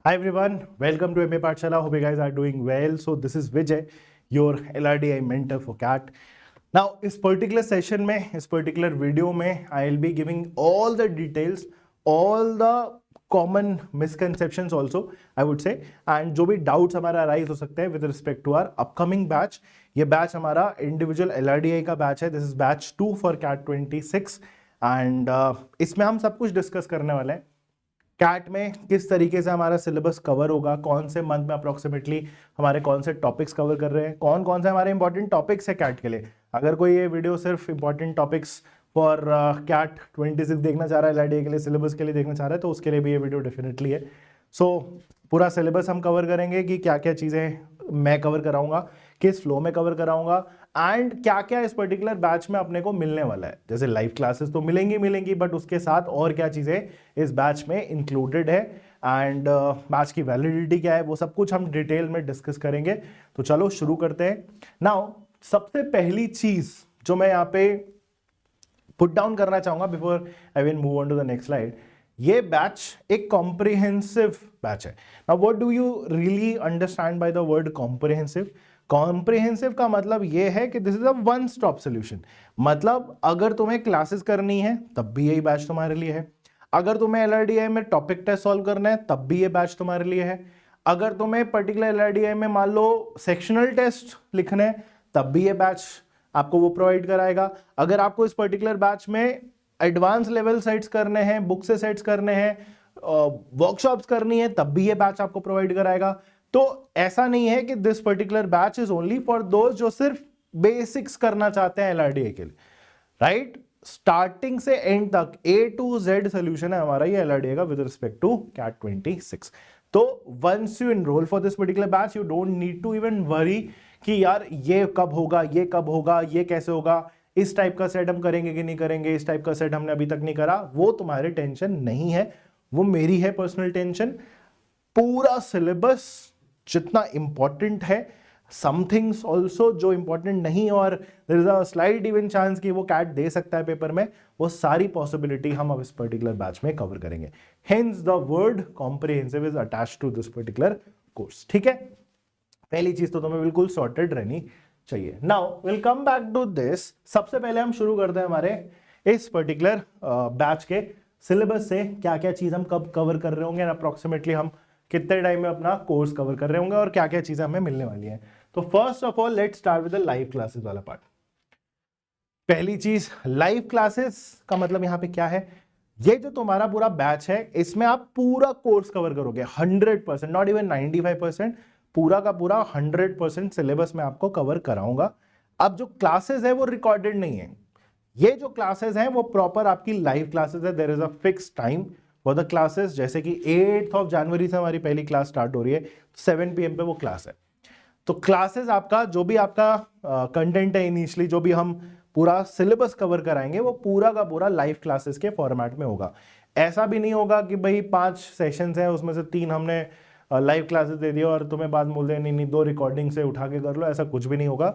Hi everyone, welcome to MA Pathshala. Hope you guys are doing well. So this is Vijay, your LRDI mentor for CAT. Now इस particular session में, इस particular video में I'll be giving all the details, all the common misconceptions also I would say, and जो भी doubts हमारा arise हो सकते हैं with respect to our upcoming batch. ये batch हमारा individual LRDI का batch है. This is batch 2 for CAT 26 and इसमें हम सब कुछ discuss करने वाले हैं. कैट में किस तरीके से हमारा सिलेबस कवर होगा, कौन से मंथ में अप्रोक्सीमेटली हमारे कौन से टॉपिक्स कवर कर रहे हैं, कौन कौन से हमारे इंपॉर्टेंट टॉपिक्स है कैट के लिए. अगर कोई ये वीडियो सिर्फ इंपॉर्टेंट टॉपिक्स फॉर कैट 26 देखना चाह रहा है, एलआरडीए के लिए सिलेबस के लिए देखना चाह रहा है, तो उसके लिए भी ये वीडियो डेफिनेटली है. सो पूरा सिलेबस हम कवर करेंगे कि क्या क्या चीज़ें मैं कवर कराऊंगा, किस फ्लो में कवर कराऊंगा एंड क्या क्या इस पर्टिकुलर बैच में अपने को मिलने वाला है. जैसे लाइव क्लासेस तो मिलेंगी बट उसके साथ और क्या चीज़ें इस बैच में इंक्लूडेड है एंड बैच की वैलिडिटी क्या है, वो सब कुछ हम डिटेल में डिस्कस करेंगे. तो चलो शुरू करते हैं. नाउ सबसे पहली चीज़ जो मैं यहाँ पे पुट डाउन करना चाहूँगा before I will move on to the next slide, ये बैच एक कॉम्प्रिहेंसिव बैच है. Now what do you really understand by the word comprehensive? Comprehensive का मतलब ये है कि this is a one stop solution. मतलब अगर तुम्हें क्लासेस करनी है तब भी यही बैच तुम्हारे लिए है. अगर तुम्हें एलआरडीआई में टॉपिक टेस्ट सॉल्व करना है तब भी ये बैच तुम्हारे लिए है. अगर तुम्हें पर्टिकुलर एलआरडीआई में मान लो सेक्शनल टेस्ट लिखने हैं तब भी ये बैच आपको वो प्रोवाइड कराएगा. अगर आपको इस पर्टिकुलर बैच में एडवांस लेवल सेट्स करने हैं, बुक से सेट्स करने हैं, वर्कशॉप्स करनी है तब भी ये बैच आपको प्रोवाइड कराएगा. तो ऐसा नहीं है कि this particular batch is only for दोस्त जो सिर्फ बेसिक्स करना चाहते हैं एलआरडीए के लिए, राइट? स्टार्टिंग से एंड तक A to Z सोल्यूशन है हमारा ये एलआरडीए का विद रिस्पेक्ट टू कैट 26. तो once you enrol for this particular batch you don't need to even worry कि यार ये कब होगा, ये कब होगा, ये कैसे होगा, इस टाइप का सेट हम करेंगे कि नहीं करेंगे, इस टाइप का सेट हमने अभी तक नहीं करा. वो तुम्हारे टेंशन नहीं है, वो मेरी है पर्सनल टेंशन. पूरा सिलेबस जितना इंपॉर्टेंट है, सम थिंग्स ऑल्सो जो इंपॉर्टेंट नहीं और there is a slight even chance कि वो कैट दे सकता है पेपर में, वो सारी पॉसिबिलिटी हम अब इस पर्टिकुलर बैच में कवर करेंगे. Hence the word comprehensive is attached to this particular course. ठीक है, पहली चीज तो तुम्हें बिल्कुल सॉर्टेड रहनी चाहिए. Now will come back to this. सबसे पहले हम शुरू करते हैं हमारे इस पर्टिकुलर बैच के सिलेबस से. क्या क्या चीज हम कब कवर कर रहे होंगे, अप्रोक्सीमेटली हम कितने टाइम में अपना कोर्स कवर कर रहे होंगे और क्या क्या चीजें हमें मिलने वाली हैं. तो first of all let's start with the live classes वाला पार्ट. पहली चीज, लाइव क्लासेस का मतलब यहां पे क्या है? ये जो तुम्हारा पूरा बैच है इसमें आप पूरा कोर्स कवर करोगे 100%, नॉट इवन 95%, पूरा का पूरा 100% सिलेबस में आपको कवर कराऊंगा. अब जो क्लासेस है वो रिकॉर्डेड नहीं है. ये जो क्लासेस हैं वो प्रॉपर आपकी लाइव क्लासेस है. There is a fix time for the classes. जैसे कि 8 जनवरी से हमारी पहली क्लास स्टार्ट हो रही है, 7 PM पे वो क्लास है. तो क्लासेस आपका जो भी आपका कंटेंट है इनिशियली, जो भी हम पूरा सिलेबस कवर कराएंगे वो पूरा का पूरा लाइव क्लासेस के फॉर्मेट में होगा. ऐसा भी नहीं होगा कि भाई 5 सेशंस हैं उसमें से 3 हमने लाइव क्लासेस दे दिया और तुम्हें बाद बोल दे नहीं 2 रिकॉर्डिंग से उठा के कर लो. ऐसा कुछ भी नहीं होगा.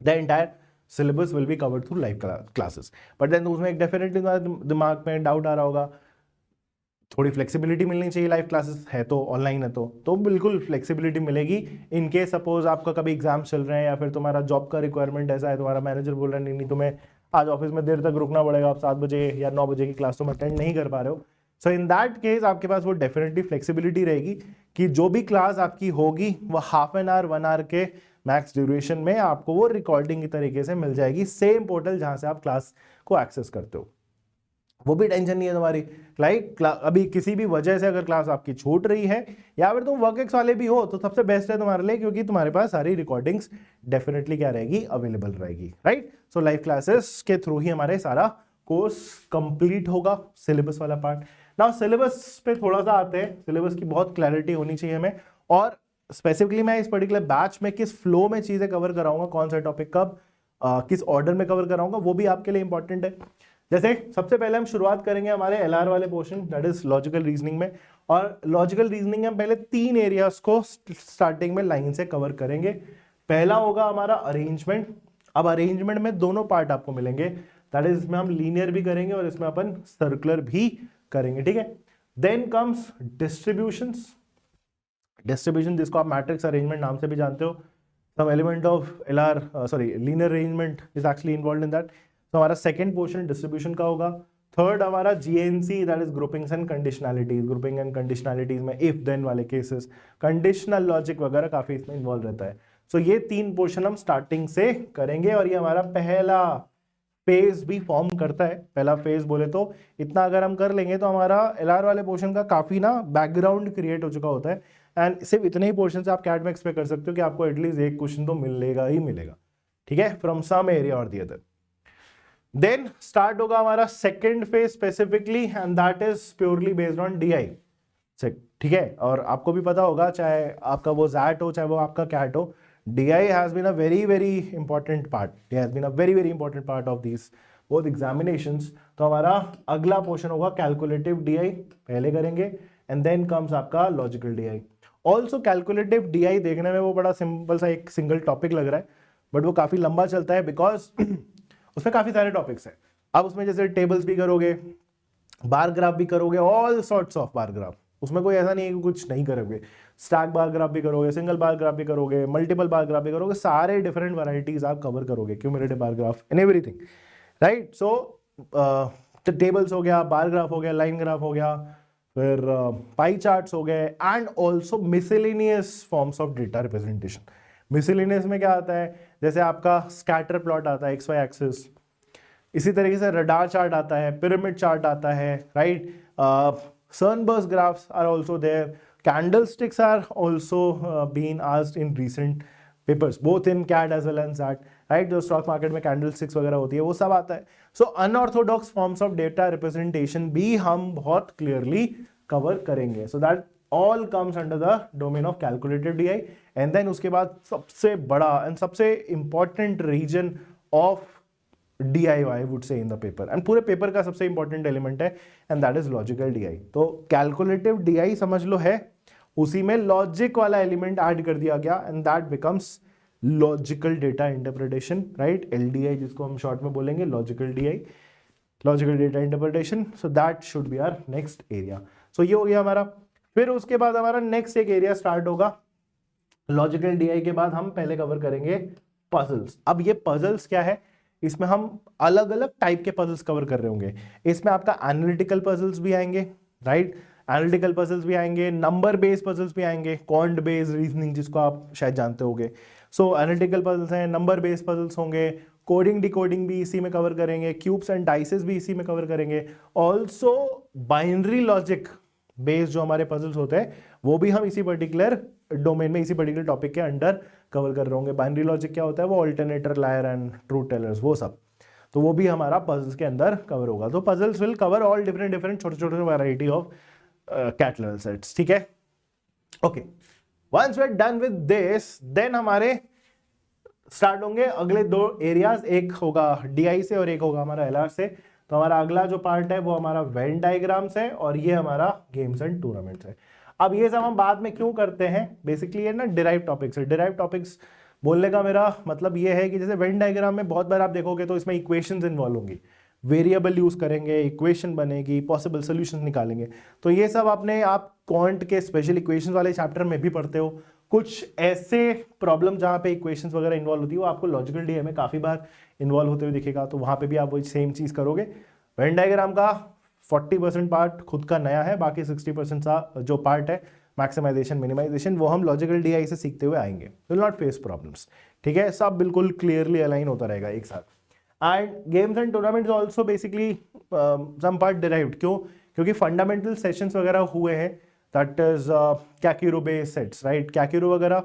The entire syllabus will be covered through live classes. But then उसमें एक डेफिनेटली दिमाग में डाउट आ रहा होगा, थोड़ी फ्लेक्सिबिलिटी मिलनी चाहिए. लाइव क्लासेस है तो ऑनलाइन है तो बिल्कुल फ्लेक्सिबिलिटी मिलेगी. इन केस सपोज आपका कभी एग्जाम चल रहे हैं या फिर तुम्हारा जॉब का रिक्वायरमेंट ऐसा है, तुम्हारा मैनेजर बोल रहा है नहीं तुम्हें आज ऑफिस में देर तक रुकना पड़ेगा, आप 7 बजे या 9 बजे की क्लास तुम अटेंड नहीं कर पा रहे हो. सो इन दैट केस आपके पास वो डेफिनेटली फ्लेक्सिबिलिटी रहेगी कि जो भी क्लास आपकी होगी वो हाफ एन आवर 1 आवर के मैक्स ड्यूरेशन में आपको वो रिकॉर्डिंग की तरीके से मिल जाएगी, सेम पोर्टल जहां से आप क्लास को एक्सेस करते हो. वो भी टेंशन नहीं है तुम्हारी. लाइक अभी किसी भी वजह से अगर क्लास आपकी छूट रही है या फिर तुम वर्कएक्स वाले भी हो तो सबसे बेस्ट है तुम्हारे लिए, क्योंकि तुम्हारे पास सारी रिकॉर्डिंग्स डेफिनेटली क्या रहेगी, अवेलेबल रहेगी, राइट? सो लाइव क्लासेस के थ्रू ही हमारे सारा कोर्स कंप्लीट होगा, सिलेबस वाला पार्ट. नाउ सिलेबस पे थोड़ा सा आते हैं. सिलेबस की बहुत क्लैरिटी होनी चाहिए हमें, और स्पेसिफिकली मैं इस पर्टिकुलर बैच में किस फ्लो में चीजें कवर कराऊंगा, कौन सा टॉपिक कब किस ऑर्डर में कवर कराऊंगा, वो भी आपके लिए इंपॉर्टेंट है. जैसे सबसे पहले हम शुरुआत करेंगे हमारे LR वाले portion, that is logical reasoning में. और लॉजिकल रीजनिंग में हम पहले 3 एरियाज को स्टार्टिंग में लाइन से कवर करेंगे. पहला होगा हमारा अरेंजमेंट. अब अरेंजमेंट में दोनों पार्ट आपको मिलेंगे, दैट इज इसमें हम लीनियर भी करेंगे और इसमें अपन सर्कुलर भी करेंगे. ठीक है, देन कम्स डिस्ट्रीब्यूशंस, डिस्ट्रीब्यूशन जिसको आप मैट्रिक्स अरेंजमेंट नाम से भी जानते हो, some element of linear arrangement is actually involved in that. तो हमारा सेकेंड पोर्शन डिस्ट्रीब्यूशन का होगा। थर्ड हमारा GNC, that is groupings and conditionalities, grouping and conditionalities में इफ देन वाले केसेस, कंडीशनल लॉजिक वगैरह काफी इसमें इन्वॉल्व रहता है। सो ये तीन पोर्शन हम स्टार्टिंग से करेंगे और ये हमारा पहला फेज भी फॉर्म करता है। पहला फेज बोले तो इतना अगर हम कर लेंगे तो हमारा LR वाले पोर्शन का काफी ना बैकग्राउंड क्रिएट हो चुका होता है। एंड सिर्फ इतने ही पोर्शन से आप कैट में एक्सपेक्ट कर सकते हो कि आपको एटलीस्ट एक क्वेश्चन तो मिलेगा ही मिलेगा, ठीक है, फ्रॉम सम एरिया और दी अदर। देन स्टार्ट होगा हमारा second phase specifically and that is purely based on DI, ठीक है। और आपको भी पता होगा, चाहे आपका वो ZAT हो चाहे वो आपका कैट हो, DI has been a very important part. DI has been a very important part of these both examinations. तो हमारा अगला पोर्शन होगा कैलकुलेटिव DI, पहले करेंगे एंड देन कम्स आपका logical DI। Also calculative DI देखने में वो बड़ा सिंपल सा एक सिंगल टॉपिक लग रहा है, बट वो काफी लंबा चलता है बिकॉज उसमें काफी सारे टॉपिक्स हैं। अब उसमें जैसे टेबल्स भी करोगे, बार ग्राफ भी करोगे, all sorts of bar graph, उसमें कोई ऐसा नहीं है कि कुछ नहीं करोगे। स्टैक बार ग्राफ भी करोगे, सिंगल बार ग्राफ भी करोगे, मल्टीपल बार ग्राफ भी करोगे, सारे डिफरेंट वैरायटीज आप कवर करोगे, cumulative bar graph and everything, right. So tables हो गया, बार ग्राफ हो गया, लाइन ग्राफ हो गया, फिर पाई चार्ट्स हो गए and also miscellaneous forms of data representation. Miscellaneous में क्या आता है, जैसे आपका स्कैटर प्लॉट आता है XY एक्सिस, इसी तरीके से रडार चार्ट आता है, पिरामिड चार्ट आता है, right. Sunburst graphs are also there, candlesticks are also been asked in recent papers both in CAT as well as that, right. जो स्टॉक मार्केट में कैंडलस्टिक्स वगैरह होती है वो सब आता है। So unorthodox forms of data representation भी हम बहुत क्लियरली कवर करेंगे। So that all comes under the domain of calculated DI। And then उसके बाद सबसे बड़ा एंड सबसे important reason of DI I would say in the paper, and पूरे पेपर का सबसे इंपॉर्टेंट एलिमेंट है, and that is logical DI। तो कैलकुलेटिव DI समझ लो है, उसी में लॉजिक वाला एलिमेंट ऐड कर दिया गया and that becomes logical data interpretation, right, LDI जिसको हम शॉर्ट में बोलेंगे, logical DI, logical data interpretation. So that should be our next area. So ये हो गया हमारा। फिर उसके बाद हमारा नेक्स्ट एक एरिया स्टार्ट होगा। लॉजिकल DI के बाद हम पहले कवर करेंगे पजल्स। अब ये पजल्स क्या है, इसमें हम अलग अलग टाइप के पजल्स कवर कर रहे होंगे। इसमें आपका एनालिटिकल पजल्स भी आएंगे, राइट, एनालिटिकल पजल्स भी आएंगे, नंबर बेस्ड पजल्स भी आएंगे, क्वांट बेस्ड रीजनिंग जिसको आप शायद जानते होंगे। सो एनालिटिकल पजल्स हैं, नंबर बेस्ड पजल्स होंगे, कोडिंग डिकोडिंग भी इसी में कवर करेंगे, क्यूब्स एंड डाइसेस भी इसी में कवर करेंगे। ऑल्सो बाइनरी लॉजिक बेस्ड जो हमारे पजल्स होते हैं वो भी हम इसी पर्टिकुलर डोमेन में, इसी पर्टिकुलर टॉपिक के अंडर कवर कर रहे होंगे। बाइनरी लॉजिक क्या होता है, वो alternator, liar and truth tellers, वो सब, तो वो भी हमारा पजल्स के अंदर कवर होगा। तो puzzles will cover all different छोटे छोटे variety of CAT level sets, ठीक है, okay. Once we are done with this, then हमारे स्टार्ट होंगे अगले दो एरियाज, एक होगा DI से और एक होगा हमारा LR से। तो हमारा अगला जो पार्ट है वो हमारा वेन डायग्राम्स है और ये हमारा गेम्स एंड टूर्नामेंट्स है। अब ये सब हम बाद में क्यों करते हैं, बेसिकली ये ना डिराइव टॉपिक्स है। डिराइव टॉपिक्स बोलने का मेरा मतलब ये है कि जैसे वेन डायग्राम में बहुत बार आप देखोगे तो इसमें इक्वेशंस इन्वॉल्व होंगी, वेरिएबल यूज करेंगे, इक्वेशन बनेगी, पॉसिबल सोल्यूशन निकालेंगे। तो ये सब आपने आप क्वांट के स्पेशल इक्वेशंस वाले चैप्टर में भी पढ़ते हो। कुछ ऐसे प्रॉब्लम जहाँ पे इक्वेशंस वगैरह इन्वॉल्व होती है वो आपको लॉजिकल DI में काफी बार इन्वॉल्व होते हुए दिखेगा, तो वहां पे भी आप वही सेम चीज करोगे। वेन डायग्राम का 40% पार्ट खुद का नया है, बाकी 60% जो पार्ट है मैक्सिमाइजेशन मिनिमाइजेशन वो हम लॉजिकल DI से सीखते हुए आएंगे। विल नॉट फेस प्रॉब्लम्स, ठीक है, सब बिल्कुल क्लियरली अलाइन होता रहेगा एक साथ। And games and tournaments also basically some part derived, क्यों, क्योंकि फंडामेंटल सेशंस वगैरह हुए हैं, that is Kakuro based sets, right. Kakuro वगैरह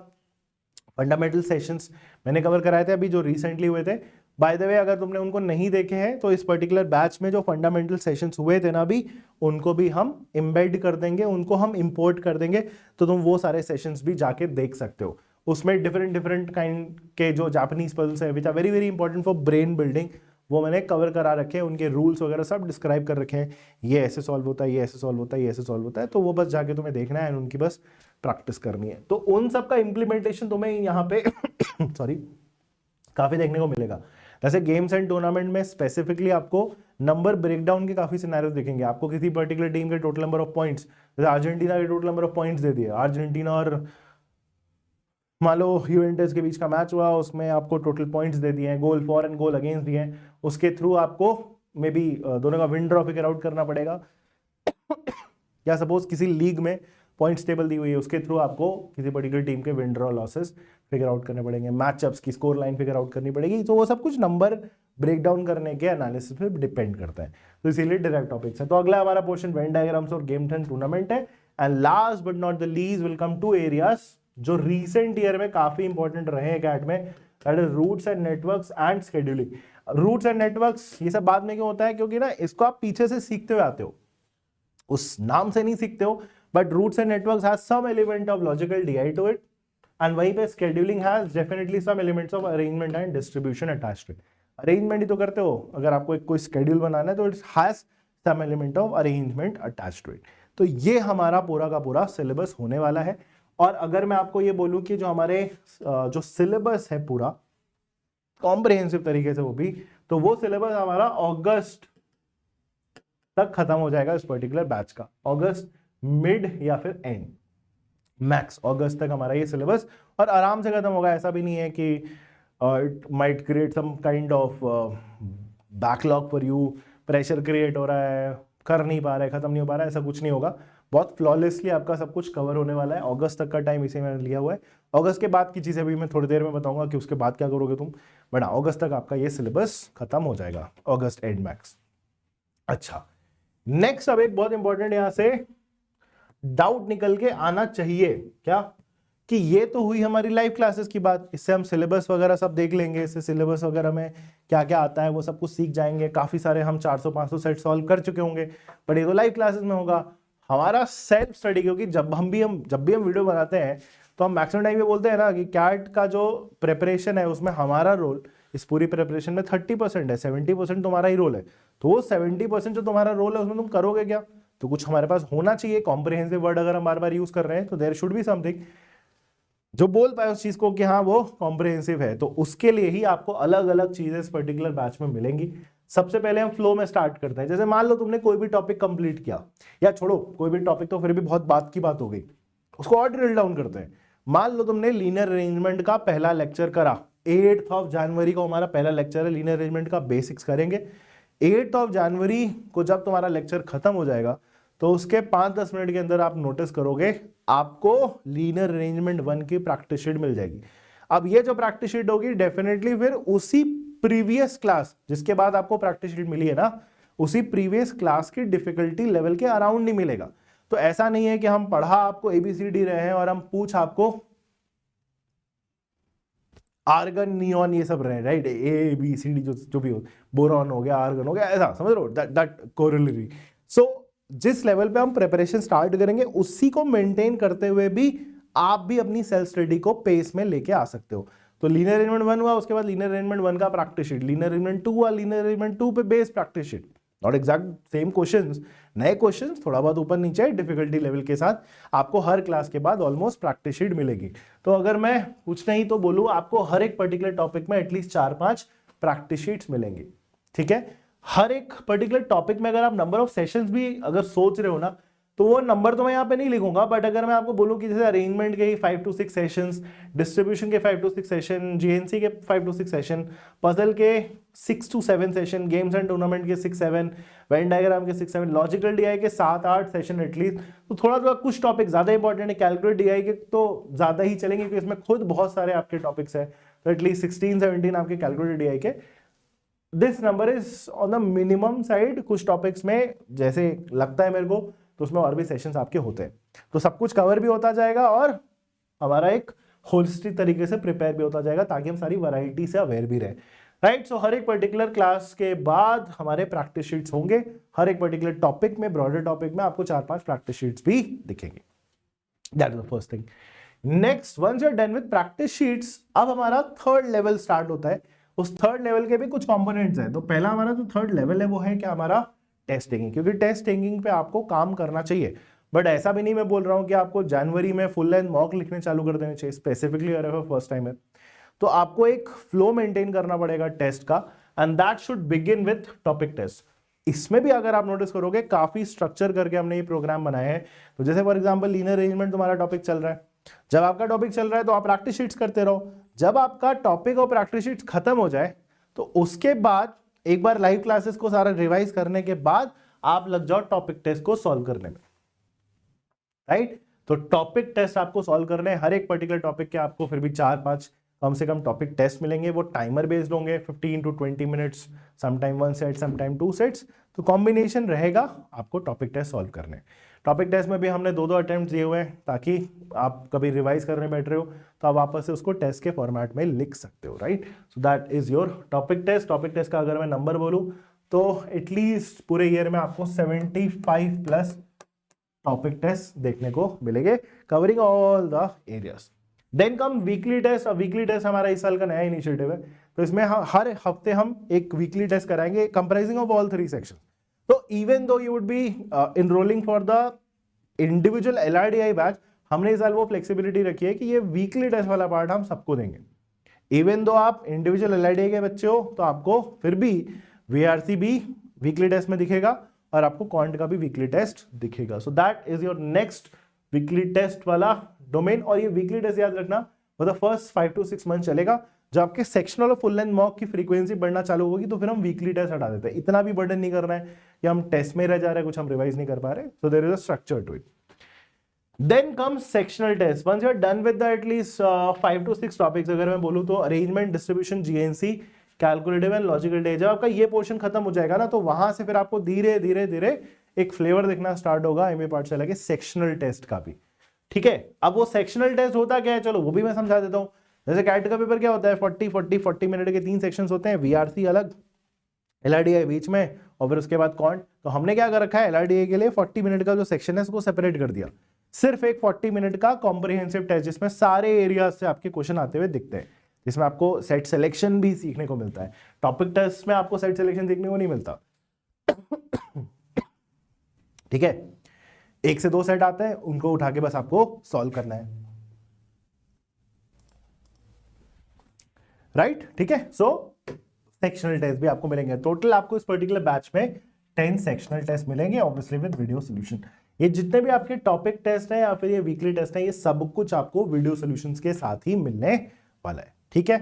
फंडामेंटल सेशंस मैंने कवर कराए थे अभी जो रिसेंटली हुए थे। बाय द वे अगर तुमने उनको नहीं देखे हैं तो इस पर्टिकुलर बैच में जो फंडामेंटल सेशंस हुए थे ना अभी, उनको भी हम एम्बेड कर देंगे, उनको हम इंपोर्ट कर देंगे, तो तुम वो सारे सेशंस भी जाके देख सकते हो। उसमें डिफरेंट काइंड के जो जापानीज पजल्स है which are very important for brain building, वो मैंने कवर करा रखे हैं, उनके रूल्स वगैरह सब डिस्क्राइब कर रखे हैं, ये ऐसे सॉल्व होता है, ये ऐसे सॉल्व होता है, ये ऐसे सॉल्व होता है। तो वो बस जाके तुम्हें देखना है, उनकी बस प्रैक्टिस करनी है। तो उन सब का इंप्लीमेंटेशन तुम्हें यहाँ पे सॉरी काफी देखने को मिलेगा। जैसे गेम्स एंड टूर्नामेंट में स्पेसिफिकली आपको नंबर ब्रेकडाउन के काफी सिनेरियोस देखेंगे। आपको किसी पर्टिकुलर टीम के टोटल नंबर ऑफ पॉइंट्स, जैसे अर्जेंटीना के टोटल नंबर ऑफ पॉइंट्स दे दिए, अर्जेंटीना और मान लो यूवेंटस के बीच का मैच हुआ, उसमें आपको टोटल पॉइंट्स दे दिए हैं, goal for and goal against दिए हैं, उसके थ्रू आपको मे बी दोनों का विन ड्रॉ फिगर आउट करना पड़ेगा। या सपोज किसी लीग में पॉइंट्स टेबल दी हुई है, उसके थ्रू आपको किसी पर्टिकुलर टीम के win draw losses figure out करने पड़ेंगे, मैचअप्स की स्कोर लाइन फिगर आउट करनी पड़ेगी। तो वो सब कुछ नंबर ब्रेक डाउन करने के एनालिसिस पे डिपेंड करता है, तो इसीलिए डायरेक्ट टॉपिक्स है। तो अगला हमारा पोर्शन वेन डायग्राम्स और गेम 10 टूर्नामेंट है। And last but not the least will come to areas जो रिसेंट ईयर में काफी इंपॉर्टेंट रहे हैं कैट में, that is routes and networks and scheduling. Routes and networks ये सब बाद में क्यों होता है, क्योंकि ना इसको आप पीछे से सीखते हुए आते हो, उस नाम से नहीं सीखते हो, but routes and networks has some element of logical DI to it, and वहीं पे scheduling has definitely some elements of arrangement and distribution attached to it. Arrangement ही तो करते हो, अगर आपको एक कोई शेड्यूल बनाना है तो it has some element of arrangement attached to it. तो ये हमारा पूरा का पूरा सिलेबस होने वाला है। और अगर मैं आपको ये बोलूं कि जो हमारे जो सिलेबस है पूरा कॉम्प्रिहेंसिव तरीके से वो भी, तो वो सिलेबस हमारा अगस्त तक खत्म हो जाएगा इस पर्टिकुलर बैच का, अगस्त मिड या फिर एंड, मैक्स अगस्त तक हमारा ये सिलेबस, और आराम से खत्म होगा। ऐसा भी नहीं है कि it might create some kind of backlog for you, pressure create हो रहा है, कर नहीं पा रहे, खत्म नहीं हो पा रहा है, ऐसा कुछ नहीं होगा। बहुत फ्लॉलेसली आपका सब कुछ कवर होने वाला है। अगस्त तक का टाइम इसे मैंने लिया हुआ है। अगस्त के बाद की चीजें भी मैं थोड़ी देर में बताऊंगा कि उसके बाद क्या करोगे तुम, बट अगस्त तक आपका ये सिलेबस खत्म हो जाएगा, अगस्त एंड मैक्स। अच्छा, नेक्स्ट अब एक बहुत इंपॉर्टेंट यहां से डाउट निकल के आना चाहिए, क्या कि ये तो हुई हमारी लाइव क्लासेस की बात, इससे हम सिलेबस वगैरह सब देख लेंगे, इससे सिलेबस वगैरह में क्या क्या आता है वो सब कुछ सीख जाएंगे, काफी सारे हम 400-500 सेट सॉल्व कर चुके होंगे, बट ये तो लाइव क्लासेस में होगा। हमारा सेल्फ स्टडी, क्योंकि जब भी हम वीडियो बनाते हैं तो हम मैक्सिमम टाइम ये बोलते हैं ना कि कैट का जो प्रिपरेशन है उसमें हमारा रोल इस पूरी प्रिपरेशन में 30% है, 70% तुम्हारा ही रोल है। तो वो 70% जो तुम्हारा रोल है उसमें तुम करोगे क्या, तो कुछ हमारे पास होना चाहिए कॉम्प्रिहेंसिव वर्ड, अगर हम बार बार यूज कर रहे हैं तो देयर शुड बी समथिंग जो बोल पाए उस चीज को कि हाँ वो कॉम्प्रिहेंसिव है। तो उसके लिए ही आपको अलग अलग चीजें इस पर्टिकुलर बैच में मिलेंगी। सबसे पहले हम फ्लो में स्टार्ट करते हैं। जैसे मान लो तुमने कोई भी टॉपिक कंप्लीट किया, या छोड़ो कोई भी टॉपिक तो फिर भी बहुत बात की बात हो गई, उसको और ड्रिल डाउन करते हैं। मान लो तुमने लीनियर अरेंजमेंट का पहला लेक्चर करा, 8 जनवरी को हमारा पहला लेक्चर है, लीनियर अरेंजमेंट का बेसिक्स करेंगे। 8 जनवरी को जब तुम्हारा लेक्चर खत्म हो जाएगा तो उसके 5-10 मिनट के अंदर आप नोटिस करोगे आपको लीनियर अरेंजमेंट 1 की प्रैक्टिस शीट मिल जाएगी। अब ये जो प्रैक्टिस शीट होगी डेफिनेटली फिर उसी प्रीवियस क्लास जिसके बाद आपको प्रैक्टिस शीट मिली है ना, उसी प्रीवियस क्लास की डिफिकल्टी लेवल के अराउंड नहीं मिलेगा। तो ऐसा नहीं है कि हम पढ़ा आपको ABCD रहे हैं और हम पूछ आपको आर्गन नियॉन ये सब रहे, राइट, ABCD जो भी हो, बोरॉन हो गया, आर्गन हो गया, ऐसा समझ लो दैट कोरोलरी। सो जिस लेवल पे हम प्रिपरेशन स्टार्ट करेंगे उसी को मेंटेन करते हुए भी आप भी अपनी सेल्फ स्टडी को पेस में लेके आ सकते हो। तो लीनियर अरेंजमेंट 1 हुआ, उसके बाद लीनियर अरेंजमेंट 1 का प्रैक्टिस शीट, लीनियर अरेंजमेंट 2 हुआ, लीनियर अरेंजमेंट 2 पे base practice sheet, not exact same questions, नए क्वेश्चंस, थोड़ा बहुत ऊपर नीचे डिफिकल्टी लेवल के साथ आपको हर क्लास के बाद ऑलमोस्ट प्रैक्टिस शीट मिलेगी। तो अगर मैं कुछ नहीं तो बोलूं, आपको हर एक पर्टिकुलर टॉपिक में एटलीस्ट 4-5 प्रैक्टिस शीट्स मिलेंगी, ठीक है। हर एक पर्टिकुलर टॉपिक में अगर आप नंबर ऑफ सेशंस भी अगर सोच रहे हो ना, तो वो नंबर तो मैं यहाँ पे नहीं लिखूंगा, बट अगर मैं आपको बोलूं कि जैसे अरेंजमेंट के 5 to 6 सेशंस, डिस्ट्रीब्यूशन के 5 to 6 सेशन, GNC के 5 to 6 सेशन, पजल के 6 to 7 session, games and tournament के 6-7, वेन डायग्राम के 6-7, लॉजिकल DI के 7-8 सेशन एटलीस्ट। तो थोड़ा कुछ टॉपिक ज्यादा इंपॉर्टेंट है, कैलकुलेट DI के तो ज्यादा ही चलेंगे क्योंकि इसमें खुद बहुत सारे आपके टॉपिक्स है, तो एटलीस्ट 16-17 आपके कैलकुलेट DI के। This number is on the minimum side. कुछ टॉपिक्स में जैसे लगता है मेरे को तो उसमें और भी सेशंस आपके होते हैं, तो सब कुछ कवर भी होता जाएगा और हमारा एक होलिस्टिक तरीके से प्रिपेयर भी होता जाएगा, ताकि हम सारी वैरायटी से अवेयर भी रहे, राइट। सो हर एक पर्टिकुलर क्लास के बाद हमारे प्रैक्टिस शीट्स होंगे, हर एक पर्टिकुलर टॉपिक में, ब्रॉडर टॉपिक में आपको 4-5 प्रैक्टिस शीट्स भी दिखेंगे। That is the first thing. Next, once you are done with practice sheets, अब हमारा थर्ड लेवल स्टार्ट होता है। उस थर्ड लेवल के भी कुछ कंपोनेंट्स हैं। तो पहला हमारा जो थर्ड लेवल है वो है क्या, हमारा टेस्ट टेकिंग, क्योंकि टेस्ट टेकिंग पे आपको काम करना चाहिए। बट ऐसा भी नहीं मैं बोल रहा हूं कि आपको जनवरी में फुल लेंथ मॉक लिखने चालू कर देने चाहिए, स्पेसिफिकली अगर फर्स्ट टाइम है तो आपको एक फ्लो मेंटेन करना पड़ेगा टेस्ट का, and that should begin with topic test. इसमें भी अगर आप नोटिस करोगे काफी स्ट्रक्चर करके हमने ये प्रोग्राम बनाए हैं। तो जैसे फॉर एग्जांपल लीनियर अरेंजमेंट तुम्हारा टॉपिक चल रहा है, जब आपका टॉपिक चल रहा है तो आप प्रैक्टिस शीट्स करते रहो, जब आपका टॉपिक और प्रैक्टिस शीट्स खत्म हो जाए तो उसके बाद एक बार लाइव क्लासेस को सारा रिवाइज करने के बाद आप लग जाओ टॉपिक टेस्ट को सॉल्व करने में, राइट। तो टॉपिक टेस्ट आपको सॉल्व करने हैं, हर एक पर्टिकुलर टॉपिक के आपको फिर भी 4-5 कम से कम टॉपिक टेस्ट मिलेंगे, वो टाइमर बेस्ड होंगे, 15 to 20 minutes, sometime 1 set, sometime 2 sets, तो कॉम्बिनेशन रहेगा आपको टॉपिक टेस्ट सॉल्व करने। टॉपिक टेस्ट में भी हमने 2-2 अटेम्प्ट दिए हुए हैं, ताकि आप कभी रिवाइज करने बैठ रहे हो तो आप वापस से उसको टेस्ट के फॉर्मेट में लिख सकते हो, right. So that is your topic test. Topic test का अगर मैं नंबर बोलूं तो एटलीस्ट पूरे ईयर में आपको 75+ टॉपिक टेस्ट देखने को मिलेंगे, covering all the areas. Then come weekly test. अब वीकली टेस्ट हमारा इस साल का नया इनिशिएटिव है, तो इसमें हर हफ्ते हम एक वीकली टेस्ट कराएंगे कंप्राइजिंग ऑफ ऑल 3 सेक्शन। तो even though you would be enrolling for the individual LRDI batch, हमने इस साल वो फ्लेक्सिबिलिटी रखी है कि ये वीकली टेस्ट वाला पार्ट हम सबको देंगे। इवन दो आप इंडिविजुअल LRDI के बच्चे हो तो आपको फिर भी VRC भी वीकली टेस्ट में दिखेगा और आपको क्वांट का भी वीकली टेस्ट दिखेगा। So that is your next weekly test वाला डोमेन। और ये वीकली टेस्ट याद रखना for the first 5 to 6 month चलेगा। जब आपके सेक्शनल और फुल लेंथ मॉक की फ्रीक्वेंसी बढ़ना चालू होगी तो फिर हम वीकली टेस्ट हटा देते हैं। इतना भी बर्डन नहीं करना है कि हम टेस्ट में रह जा रहे हैं, कुछ हम रिवाइज नहीं कर पा रहे। So there is a structure to it. Then comes sectional test. Once you are done with the at least 5 to 6 topics, अगर मैं बोलूं तो arrangement, distribution, GNC, calculative and logical day, जब आपका ये पोर्शन खत्म हो जाएगा ना तो वहां से फिर आपको धीरे धीरे धीरे एक फ्लेवर दिखना स्टार्ट होगा एमबीए पाठशाला के सेक्शनल टेस्ट का भी, ठीक है। अब वो सेक्शनल टेस्ट होता क्या है, चलो वो भी मैं समझा देता हूँ। जैसे कैट का पेपर क्या होता है, 40 मिनट के 3 सेक्शंस होते हैं, VRC अलग, LRDI बीच में, और फिर उसके बाद क्वांट। तो हमने क्या कर रखा है, LRDI के लिए 40 मिनट का जो सेक्शन है उसको सेपरेट कर दिया, सिर्फ एक 40 मिनट का कॉम्प्रिहेंसिव टेस्ट जिसमें सारे एरियाज से आपके क्वेश्चन आते हुए दिखते हैं, जिसमें आपको सेट सिलेक्शन भी सीखने को मिलता है। टॉपिक टेस्ट में आपको सेट सिलेक्शन सीखने को नहीं मिलता, ठीक है। 1 से 2 सेट आते हैं, उनको उठा के बस आपको सॉल्व करना है, राइट, ठीक है। सो सेक्शनल टेस्ट भी आपको मिलेंगे। टोटल आपको इस पर्टिकुलर बैच में 10 सेक्शनल टेस्ट मिलेंगे, ऑब्वियसली विद वीडियो सोल्यूशन। ये जितने भी आपके टॉपिक टेस्ट हैं या फिर ये वीकली टेस्ट हैं, ये सब कुछ आपको वीडियो सोल्यूशंस के साथ ही मिलने वाला है, ठीक है।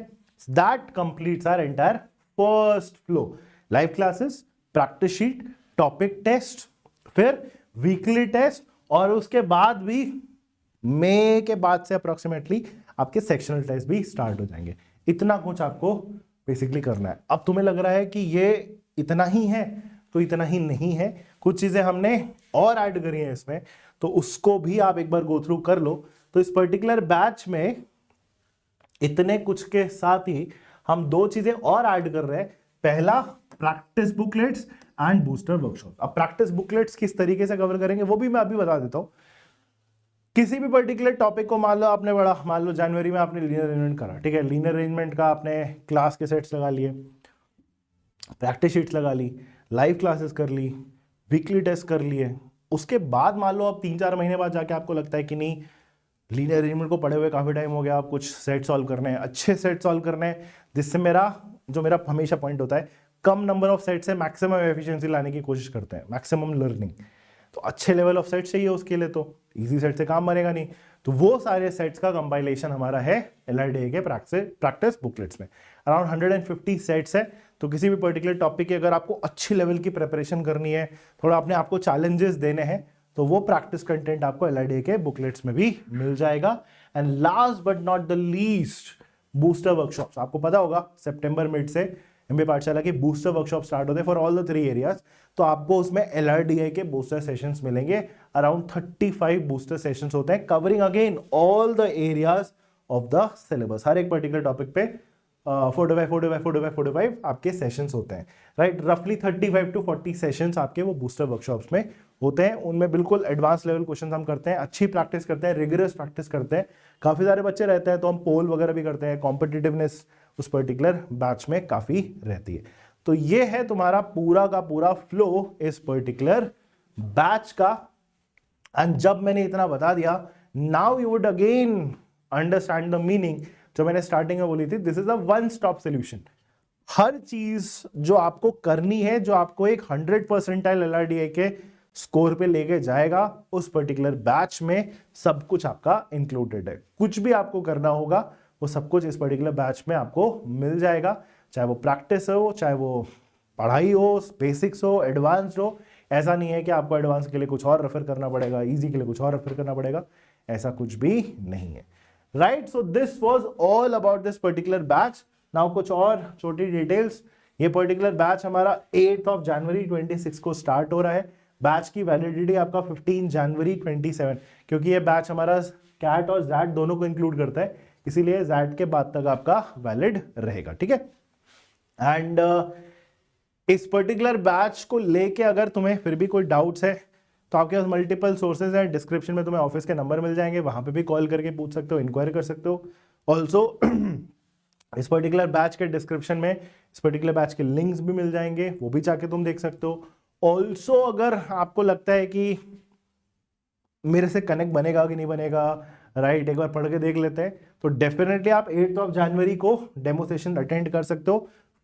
That completes our entire first flow, live classes, practice sheet, topic test, फिर वीकली टेस्ट, और उसके बाद भी मई के बाद से अप्रोक्सीमेटली आपके सेक्शनल टेस्ट भी स्टार्ट हो जाएंगे। इतना कुछ आपको बेसिकली करना है। अब तुम्हें लग रहा है कि ये इतना ही है, तो इतना ही नहीं है, कुछ चीजें हमने और ऐड करी हैं इसमें, तो उसको भी आप एक बार गो थ्रू कर लो। तो इस पर्टिकुलर बैच में इतने कुछ के साथ ही हम 2 चीजें और ऐड कर रहे हैं। पहला, practice booklets and booster workshop. अब प्रैक्टिस बुकलेट्स किस तरीके से कवर करेंगे वो भी मैं अभी बता देता हूं। किसी भी पर्टिकुलर टॉपिक को मान लो जनवरी में आपने लीनियर अरेंजमेंट करा, ठीक है। लीनियर अरेंजमेंट का आपने क्लास के सेट्स लगा लिए, प्रैक्टिस शीट्स लगा ली, लाइव क्लासेस कर ली, वीकली टेस्ट कर लिए। उसके बाद मान लो अब 3-4 महीने बाद जाके आपको लगता है कि नहीं, लीनियर अरेंजमेंट को पढ़े हुए काफी टाइम हो गया, आप कुछ सेट सॉल्व करने हैं, अच्छे सेट सॉल्व करने हैं, जिससे मेरा हमेशा पॉइंट होता है, कम नंबर ऑफ सेट से मैक्सिमम एफिशिएंसी लाने की कोशिश करते हैं, मैक्सिमम लर्निंग। तो अच्छे लेवल ऑफ सेट चाहिए उसके लिए, तो इजी सेट से काम बनेगा नहीं। तो वो सारे सेट्स का कंपाइलेशन हमारा है LRDI के प्रैक्टिस बुकलेट्स में। अराउंड 150 सेट्स है। तो किसी भी पर्टिकुलर टॉपिक की अगर आपको अच्छी लेवल की प्रिपरेशन करनी है, थोड़ा अपने आपको चैलेंजेस देने हैं, तो वो प्रैक्टिस कंटेंट आपको LRDI के बुकलेट्स में भी मिल जाएगा। And last but not the least, booster workshops. आपको पता होगा सितंबर मिड से एमबीए पाठशाला के बूस्टर वर्कशॉप स्टार्ट होते हैं फॉर ऑल द 3 एरियाज। तो आपको उसमें LRDI के बूस्टर सेशंस मिलेंगे। अराउंड 35 बूस्टर सेशंस होते हैं, covering again all the areas of the syllabus. हर एक पर्टिकुलर टॉपिक पे 45 आपके सेशंस होते हैं, राइट। रफली 35 to 40 सेशंस आपके वो बूस्टर वर्कशॉप्स में होते हैं। उनमें बिल्कुल एडवांस लेवल क्वेश्चन हम करते हैं, अच्छी प्रैक्टिस करते हैं, रिगरस प्रैक्टिस करते हैं। काफी सारे बच्चे रहते हैं तो हम पोल वगैरह भी करते हैं। कॉम्पिटिटिवनेस उस पर्टिकुलर बैच में काफी रहती है। तो ये है तुम्हारा पूरा का पूरा फ्लो इस पर्टिकुलर बैच का। एंड जब मैंने इतना बता दिया, now you would again understand the meaning जो मैंने स्टार्टिंग में बोली थी, this is a one stop solution. हर चीज जो आपको करनी है, जो आपको एक 100% LRDI के स्कोर पे लेके जाएगा, उस पर्टिकुलर बैच में सब कुछ आपका इंक्लूडेड है। कुछ भी आपको करना होगा वो सब कुछ इस पर्टिकुलर बैच में आपको मिल जाएगा, चाहे वो प्रैक्टिस हो, चाहे वो पढ़ाई हो, बेसिक्स हो, एडवांस हो। ऐसा नहीं है कि आपको एडवांस के लिए कुछ और रेफर करना पड़ेगा, इजी के लिए कुछ और रेफर करना पड़ेगा, ऐसा कुछ भी नहीं है। Right, so this was all about this particular batch. Now कुछ और छोटी डिटेल्स। ये पर्टिकुलर बैच हमारा 8 जनवरी 26 को स्टार्ट हो रहा है। बैच की वैलिडिटी आपका 15 जनवरी 27, क्योंकि ये बैच हमारा कैट और जैट दोनों को इंक्लूड करता है, इसीलिए जैट के बाद तक आपका वैलिड रहेगा, ठीक है। एंड इस पर्टिकुलर बैच को लेके अगर तुम्हें फिर भी कोई डाउट्स है तो आपके पास मल्टीपल सोर्सेज हैं, डिस्क्रिप्शन में तुम्हें ऑफिस के नंबर मिल जाएंगे, वहां पे भी कॉल करके पूछ सकते हो, इंक्वायरी कर सकते हो। ऑल्सो इस पर्टिकुलर बैच के डिस्क्रिप्शन में इस पर्टिकुलर बैच के लिंक्स भी मिल जाएंगे, वो भी जाके तुम देख सकते हो। ऑल्सो अगर आपको लगता है कि मेरे से कनेक्ट बनेगा कि नहीं बनेगा, राइट, एक बार पढ़ के देख लेते हैं, तो डेफिनेटली आप 8 जनवरी को डेमो सेशन अटेंड कर सकते हो।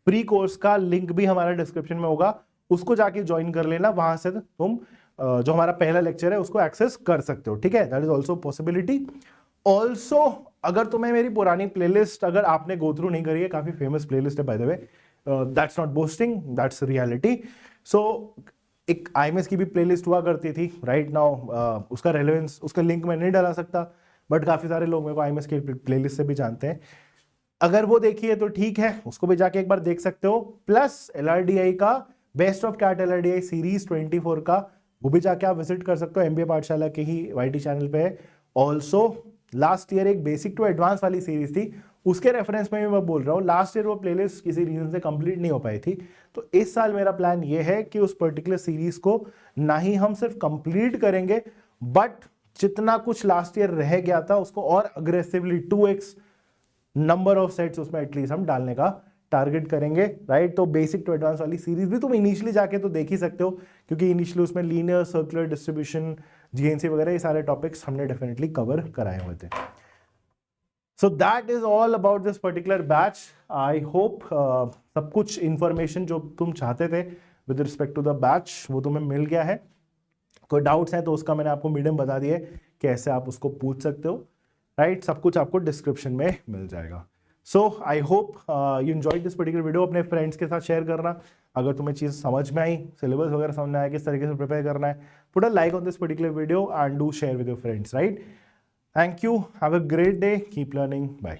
प्री कोर्स का लिंक भी हमारा डिस्क्रिप्शन में होगा, उसको जाके ज्वाइन कर लेना, वहां से तुम जो हमारा पहला लेक्चर है उसको एक्सेस कर सकते हो, ठीक है। That is also possibility. Also अगर तुम्हें मेरी पुरानी प्लेलिस्ट अगर आपने गो थ्रू नहीं करी है, काफी फेमस प्लेलिस्ट है by the way, that's not boasting, that's reality. So एक IMS की भी प्लेलिस्ट हुआ करती थी, राइट नाउ उसका रेलेवेंस, उसका लिंक मैं नहीं डाला सकता, बट काफी सारे लोग मेरे को IMS की प्लेलिस्ट से भी जानते हैं। अगर वो देखिए तो ठीक है, उसको भी जाके एक बार देख सकते हो। प्लस LRDI का best of CAT LRDI series 24 का, वो भी जाके आप विजिट कर सकते हो, MBA पाठशाला के ही YT चैनल पे है। ऑल्सो लास्ट ईयर एक बेसिक टू एडवांस वाली सीरीज थी, उसके रेफरेंस में भी मैं बोल रहा हूँ, लास्ट ईयर वो प्लेलिस्ट किसी रीजन से कंप्लीट नहीं हो पाई थी, तो इस साल मेरा प्लान ये है कि उस पर्टिकुलर सीरीज को ना ही हम सिर्फ कंप्लीट करेंगे, बट जितना कुछ लास्ट ईयर रह गया था उसको और aggressively 2x number of sets उसमें एटलीस्ट हम डालने का टारगेट करेंगे, राइट। तो बेसिक टू एडवांस वाली सीरीज भी तुम इनिशियली जाके तो देख ही सकते हो, क्योंकि इनिशियली उसमें लीनियर, सर्कुलर डिस्ट्रीब्यूशन, GNC वगैरह ये सारे टॉपिक्स हमने डेफिनेटली कवर कराए हुए थे। So that is all about this particular batch. I hope सब कुछ इंफॉर्मेशन जो तुम चाहते थे with respect to the batch वो तुम्हें मिल गया है। कोई डाउट्स हैं तो उसका मैंने आपको मीडियम बता दिया है, कैसे आप उसको पूछ सकते हो, राइट। सब कुछ आपको डिस्क्रिप्शन में मिल जाएगा। So I hope you enjoyed this particular video. अपने फ्रेंड्स के साथ शेयर करना, अगर तुम्हें चीज़ समझ में आई, सिलेबस वगैरह समझ में आया, किस तरीके से प्रिपेयर करना है, put a like on this particular video and do share with your friends, right. Thank you, have a great day, keep learning, bye.